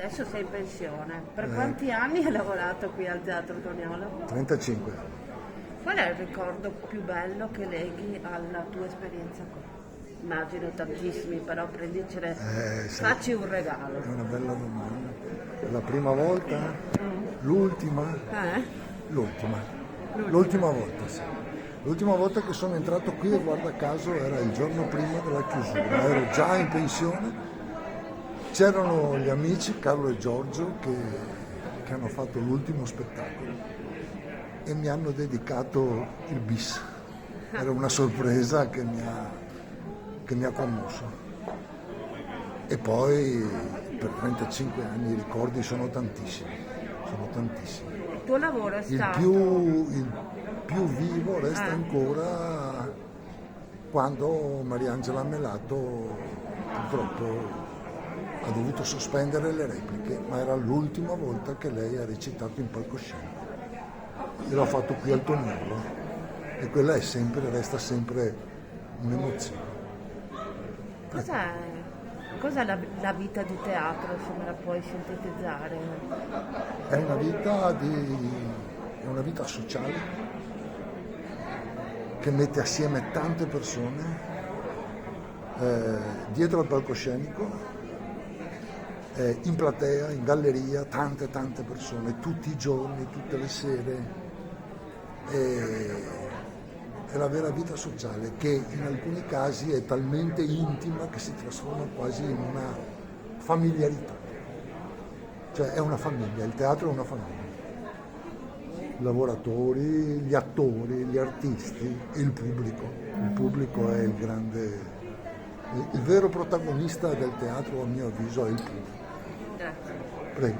Adesso sei in pensione. Per quanti anni hai lavorato qui al Teatro Toniolo? 35 anni. Qual è il ricordo più bello che leghi alla tua esperienza qui? Immagino tantissimi, però prendicene, Sì, facci un regalo. è una bella domanda. La prima volta? L'ultima? L'ultima. L'ultima volta, sì. L'ultima volta che sono entrato qui, e guarda caso, era il giorno prima della chiusura. Ero già in pensione. C'erano gli amici Carlo e Giorgio che hanno fatto l'ultimo spettacolo e mi hanno dedicato il bis. Era una sorpresa che mi ha commosso. E poi per 35 anni i ricordi sono tantissimi, sono tantissimi. Il tuo lavoro è Il stato... più vivo resta ancora quando Mariangela Melato purtroppo ha dovuto sospendere le repliche, ma era l'ultima volta che lei ha recitato in palcoscenico. E l'ha fatto qui al Toniolo e quella è sempre, resta sempre un'emozione. Cos'è la vita di teatro, se me la puoi sintetizzare? È una vita sociale che mette assieme tante persone dietro al palcoscenico, in platea, in galleria, tante persone, tutti i giorni, tutte le sere. È la vera vita sociale che in alcuni casi è talmente intima che si trasforma quasi in una familiarità. Cioè è una famiglia, il teatro è una famiglia. I lavoratori, gli attori, gli artisti e il pubblico. Il pubblico è il vero protagonista del teatro, a mio avviso, è il pubblico. Grazie. Prego.